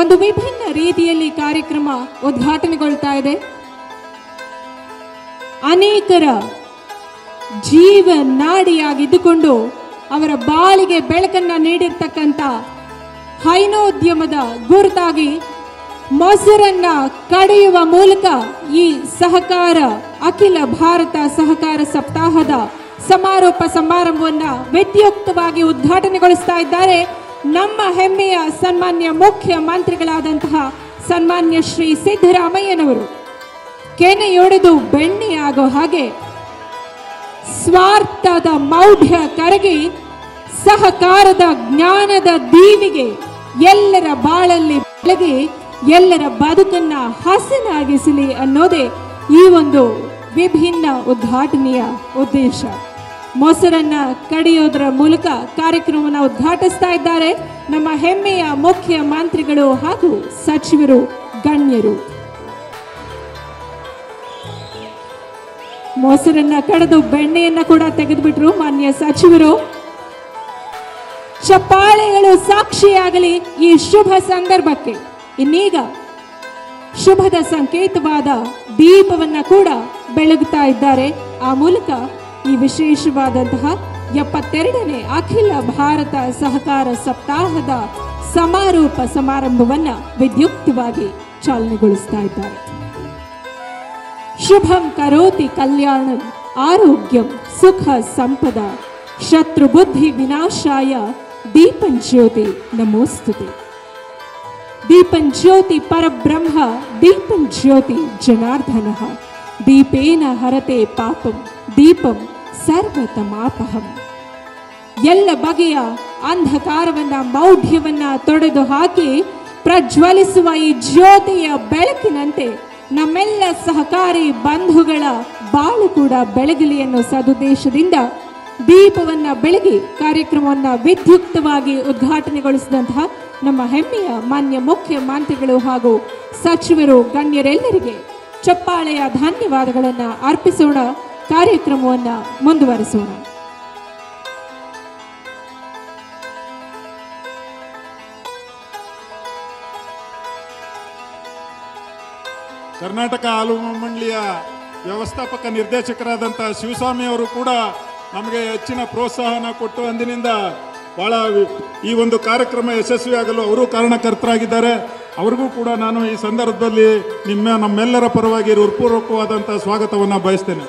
ಒಂದು ವಿಭಿನ್ನ ರೀತಿಯಲ್ಲಿ ಕಾರ್ಯಕ್ರಮ ಉದ್ಘಾಟನೆಗೊಳ್ತಾ ಇದೆ. ಅನೇಕರ ಜೀವನಾಡಿಯಾಗಿದ್ದುಕೊಂಡು ಅವರ ಬಾಳಿಗೆ ಬೆಳಕನ್ನ ನೀಡಿರ್ತಕ್ಕಂಥ ಹೈನೋದ್ಯಮದ ಗುರುತಾಗಿ ಮೊಸರನ್ನ ಕಡಿಯುವ ಮೂಲಕ ಈ ಸಹಕಾರ ಅಖಿಲ ಭಾರತ ಸಹಕಾರ ಸಪ್ತಾಹದ ಸಮಾರೋಪ ಸಮಾರಂಭವನ್ನ ವಿದ್ಯುಕ್ತವಾಗಿ ಉದ್ಘಾಟನೆಗೊಳಿಸ್ತಾ ಇದ್ದಾರೆ ನಮ್ಮ ಹೆಮ್ಮೆಯ ಸನ್ಮಾನ್ಯ ಮುಖ್ಯಮಂತ್ರಿಗಳಾದಂತಹ ಸನ್ಮಾನ್ಯ ಶ್ರೀ ಸಿದ್ದರಾಮಯ್ಯನವರು. ಕೆನೆಯೊಡೆದು ಬೆಣ್ಣೆಯಾಗೋ ಹಾಗೆ ಸ್ವಾರ್ಥದ ಮೌಢ್ಯ ಕರಗಿ ಸಹಕಾರದ ಜ್ಞಾನದ ದೀವಿಗೆ ಎಲ್ಲರ ಬಾಳಲ್ಲಿ ಬೆಳಗಿ ಎಲ್ಲರ ಬದುಕನ್ನ ಹಸನಾಗಿಸಲಿ ಅನ್ನೋದೇ ಈ ಒಂದು ವಿಭಿನ್ನ ಉದ್ಘಾಟನೆಯ ಉದ್ದೇಶ. ಮೊಸರನ್ನ ಕಡಿಯೋದರ ಮೂಲಕ ಕಾರ್ಯಕ್ರಮವನ್ನು ಉದ್ಘಾಟಿಸ್ತಾ ಇದ್ದಾರೆ ನಮ್ಮ ಹೆಮ್ಮೆಯ ಮುಖ್ಯಮಂತ್ರಿಗಳು ಹಾಗೂ ಸಚಿವರು ಗಣ್ಯರು. ಮೊಸರನ್ನ ಕಡಿದು ಬೆಣ್ಣೆಯನ್ನ ಕೂಡ ತೆಗೆದುಬಿಟ್ರು ಮಾನ್ಯ ಸಚಿವರು. ಚಪ್ಪಾಳೆಗಳು ಸಾಕ್ಷಿಯಾಗಲಿ ಈ ಶುಭ ಸಂದರ್ಭಕ್ಕೆ. ಇನ್ನೀಗ ಶುಭದ ಸಂಕೇತವಾದ ದೀಪವನ್ನ ಕೂಡ ಬೆಳಗುತ್ತಾ ಇದ್ದಾರೆ. ಆ ಮೂಲಕ ಈ ವಿಶೇಷವಾದಂತಹ 72ನೇ ಅಖಿಲ ಭಾರತ ಸಹಕಾರ ಸಪ್ತಾಹದ ಸಮಾರೋಪ ಸಮಾರಂಭವನ್ನ ವಿದ್ಯುಕ್ತವಾಗಿ ಚಾಲನೆಗೊಳಿಸ್ತಾ ಇದ್ದಾರೆ. ಶುಭಂ ಕರೋತಿ ಕಲ್ಯಾಣಂ ಆರೋಗ್ಯಂ ಸುಖ ಸಂಪದ ಶತ್ರು ಬುದ್ಧಿ ವಿನಾಶಾಯ ದೀಪಂ ಜ್ಯೋತಿ ನಮೋಸ್ತುತೆ. ದೀಪಂ ಜ್ಯೋತಿ ಪರಬ್ರಹ್ಮ ದೀಪಂ ಜ್ಯೋತಿ ಜನಾರ್ದನ ದೀಪೇನ ಹರತೆ ಪಾಪಂ ದೀಪಂ ಸರ್ವತಮಾಪಹಂ. ಎಲ್ಲ ಬಗೆಯ ಅಂಧಕಾರವನ್ನ ಮೌಢ್ಯವನ್ನ ತೊಡೆದು ಹಾಕಿ ಪ್ರಜ್ವಲಿಸುವ ಈ ಜ್ಯೋತಿಯ ಬೆಳಕಿನಂತೆ ನಮ್ಮೆಲ್ಲ ಸಹಕಾರಿ ಬಂಧುಗಳ ಬಾಳು ಕೂಡ ಬೆಳಗಲಿ ಅನ್ನೋ ಸದುದ್ದೇಶದಿಂದ ದೀಪವನ್ನ ಬೆಳಗಿ ಕಾರ್ಯಕ್ರಮವನ್ನ ವಿದ್ಯುಕ್ತವಾಗಿ ಉದ್ಘಾಟನೆಗೊಳಿಸಿದಂತಹ ನಮ್ಮ ಹೆಮ್ಮೆಯ ಮಾನ್ಯ ಮುಖ್ಯಮಂತ್ರಿಗಳು ಹಾಗೂ ಸಚಿವರು ಗಣ್ಯರೆಲ್ಲರಿಗೆ ಚಪ್ಪಾಳೆಯ ಧನ್ಯವಾದಗಳನ್ನು ಅರ್ಪಿಸೋಣ. ಕಾರ್ಯಕ್ರಮವನ್ನ ಮುಂದುವರಿಸೋಣ. ಕರ್ನಾಟಕ ಹಾಲು ಮಂಡಳಿಯ ವ್ಯವಸ್ಥಾಪಕ ನಿರ್ದೇಶಕರಾದಂಥ ಶಿವಸ್ವಾಮಿ ಅವರು ಕೂಡ ನಮಗೆ ಹೆಚ್ಚಿನ ಪ್ರೋತ್ಸಾಹನ ಕೊಟ್ಟು ಅಂದಿನಿಂದ ಬಹಳ ಈ ಒಂದು ಕಾರ್ಯಕ್ರಮ ಯಶಸ್ವಿಯಾಗಲು ಅವರು ಕಾರಣಕರ್ತರಾಗಿದ್ದಾರೆ. ಅವ್ರಿಗೂ ಕೂಡ ನಾನು ಈ ಸಂದರ್ಭದಲ್ಲಿ ನಮ್ಮೆಲ್ಲರ ಪರವಾಗಿ ಹೃತ್ಪೂರ್ವಕವಾದಂಥ ಸ್ವಾಗತವನ್ನು ಬಯಸ್ತೇನೆ.